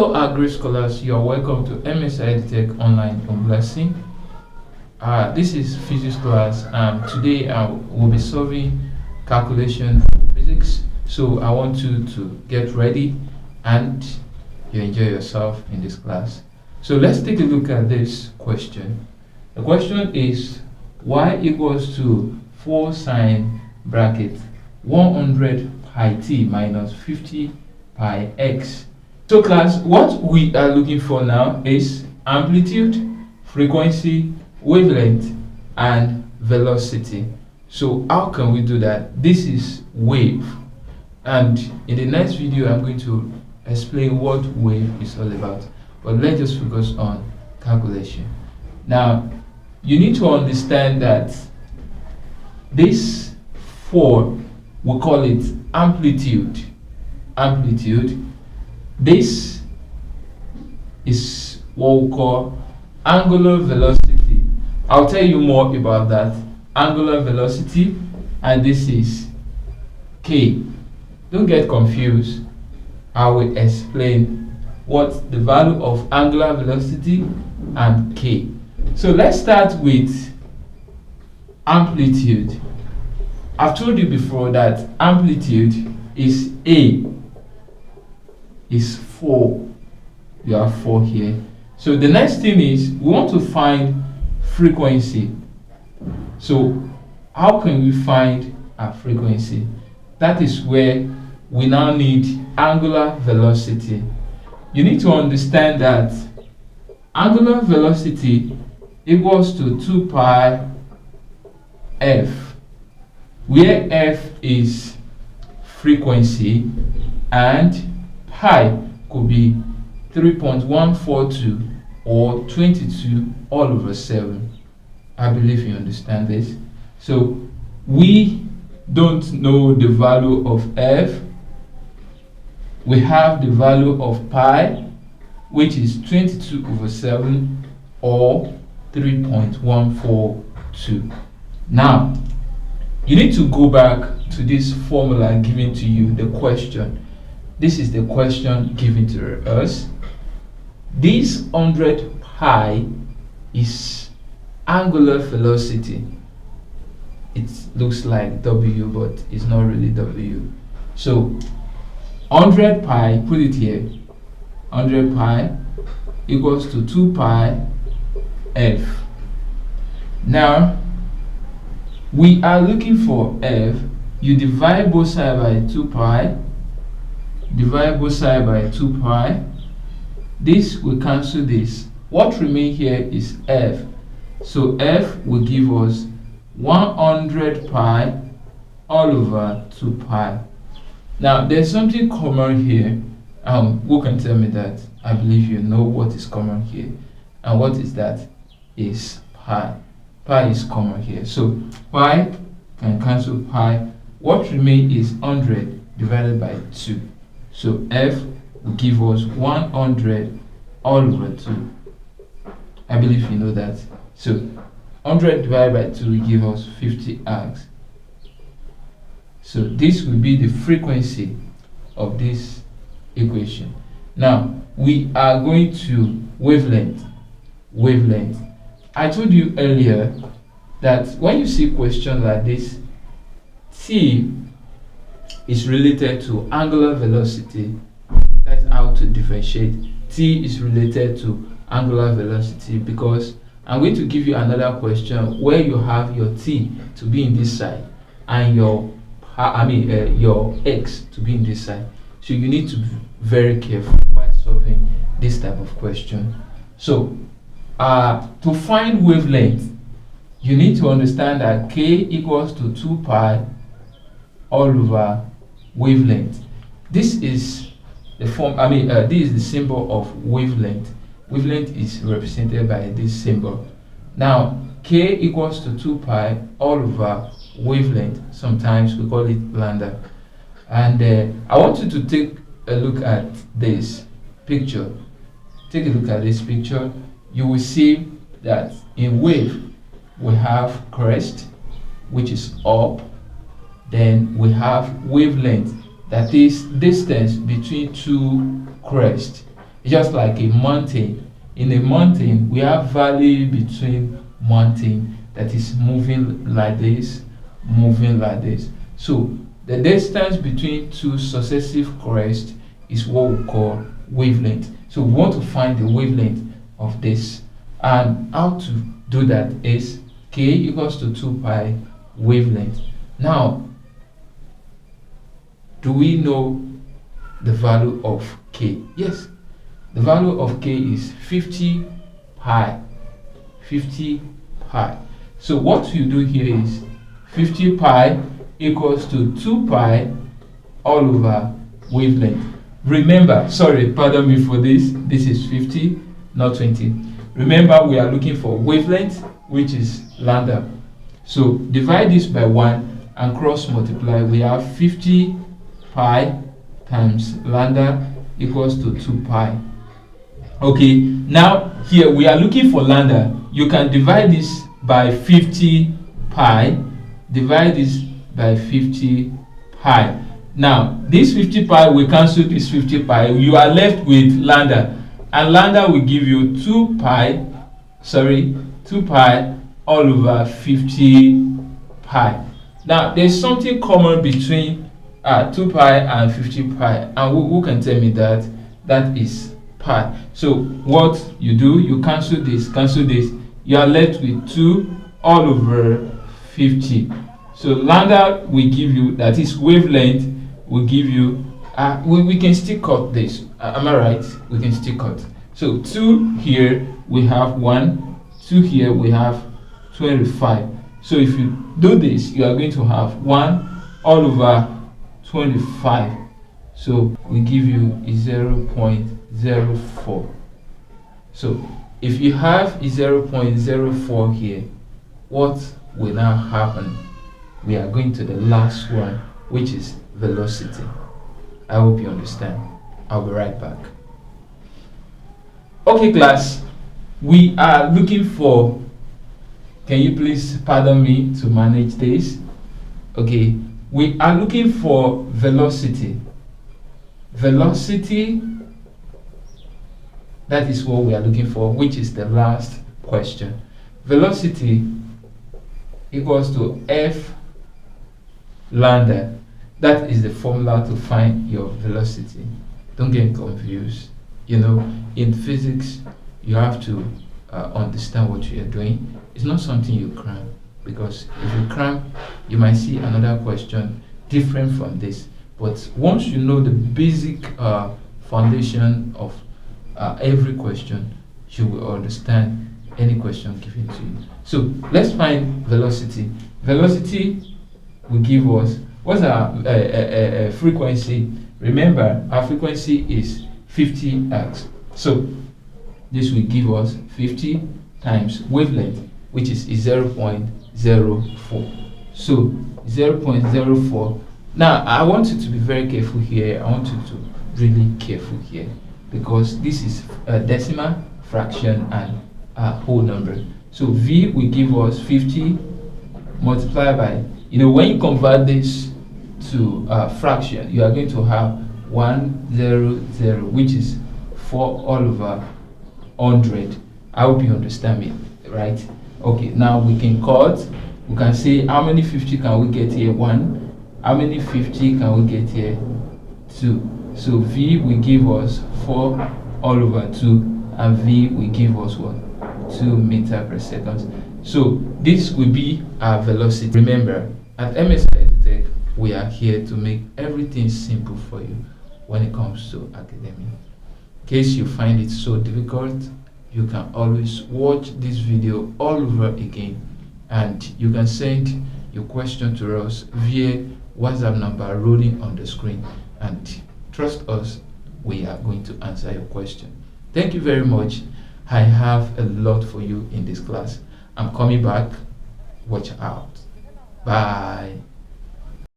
Hello, our great scholars. You are welcome to MSI Tech Online on Blessing. This is physics class. Today we'll be solving calculation physics. So I want you to get ready and you enjoy yourself in this class. So let's take a look at this question. The question is y equals to 4 sine bracket 100 pi t minus 50 pi x. So class, what we are looking for now is amplitude, frequency, wavelength, and velocity. So how can we do that? This is wave, and in the next video I'm going to explain what wave is all about. But let's just focus on calculation. Now, you need to understand that this 4, we call it amplitude. This is what we call angular velocity. I'll tell you more about that. Angular velocity, and this is k. Don't get confused. I will explain what the value of angular velocity and k. So let's start with amplitude. I've told you before that amplitude is A is 4. You have 4 here. So the next thing is we want to find frequency. So how can we find a frequency? That is where we now need angular velocity. You need to understand that angular velocity equals to 2 pi f, where f is frequency and pi could be 3.142 or 22 all over 7. I believe you understand this. So we don't know the value of f. We have the value of pi, which is 22 over 7 or 3.142. Now, you need to go back to this formula given to you, the question. This is the question given to us. This 100 pi is angular velocity. It looks like W, but it's not really W. So 100 pi, put it here. 100 pi equals to 2 pi f. Now, we are looking for f. You divide both sides by 2 pi. Divide both sides by 2 pi. This will cancel this. What remains here is f. So f will give us 100 pi all over 2 pi. Now there's something common here. Who can tell me that? I believe you know what is common here. And what is that? Is pi. Pi is common here. So pi can cancel pi. What remains is 100 divided by 2. So f will give us 100 all over 2. I believe you know that. So 100 divided by 2 will give us 50 arcs. So this will be the frequency of this equation. Now we are going to wavelength. I told you earlier that when you see a question like this, T is related to angular velocity. That's how to differentiate. T is related to angular velocity because I'm going to give you another question where you have your T to be in this side and your X to be in this side. So you need to be very careful while solving this type of question. So to find wavelength, you need to understand that K equals to 2 pi all over wavelength. This is the form, this is the symbol of wavelength. Wavelength is represented by this symbol. Now, K equals to 2 pi all over wavelength. Sometimes we call it lambda. And I want you to take a look at this picture. Take a look at this picture. You will see that in wave, we have crest, which is up. Then we have wavelength, that is distance between two crests. just like a mountain. In a mountain, we have valley between mountain that is moving like this, moving like this. So the distance between two successive crests is what we call wavelength. So we want to find the wavelength of this, and how to do that is k equals to 2 pi wavelength. Now, do we know the value of k? Yes, the value of k is 50 pi. 50 pi. So what you do here is 50 pi equals to 2 pi all over wavelength. Remember, sorry, pardon me for this. This is 50, not 20. Remember, we are looking for wavelength, which is lambda. So divide this by 1 and cross multiply. We have 50 pi times lambda equals to 2 pi. Okay, now here we are looking for lambda. You can divide this by 50 pi, divide this by 50 pi. Now this 50 pi will cancel this 50 pi. You are left with lambda, and lambda will give you 2 pi all over 50 pi. Now there's something common between 2 pi and 50 pi, and who can tell me that? That is pi. So what you do, you cancel this, you are left with 2 all over 50. So lambda will give you, that is wavelength, will give you we can still cut this, am I right? We can still cut. So 2 here we have 1, 2 here we have 25. So if you do this, you are going to have 1 all over 25. So we give you 0.04. So if you have 0.04 here, what will now happen? We are going to the last one, which is velocity. I hope you understand. I'll be right back. Okay, class, we are looking for, can you please pardon me to manage this? Okay, we are looking for velocity. Velocity, that is what we are looking for, which is the last question. Velocity equals to f lambda. That is the formula to find your velocity. Don't get confused. You know, in physics, you have to understand what you are doing. It's not something you cram, because if you cram, you might see another question different from this. But once you know the basic foundation of every question, you will understand any question given to you. So let's find velocity. Velocity will give us, what's our frequency? Remember, our frequency is 50 Hz. So this will give us 50 times wavelength, which is 0.04. So 0.04. Now I want you to be very careful here. I want you to really careful here, because this is a decimal, fraction, and a whole number. So V will give us 50 multiplied by, when you convert this to fraction, you are going to have 100, which is 4 all over 100. I hope you understand me, right? Okay, now we can cut. We can say how many 50 can we get here? 1. How many 50 can we get here? 2. So V will give us 4 all over 2, and V will give us what? 2 meters per second. So this will be our velocity. Remember, at MSI Tech, we are here to make everything simple for you when it comes to academia. In case you find it so difficult, you can always watch this video all over again, and you can send your question to us via WhatsApp number rolling on the screen, and trust us, we are going to answer your question. Thank you very much. I have a lot for you in this class. I'm coming back. Watch out. Bye.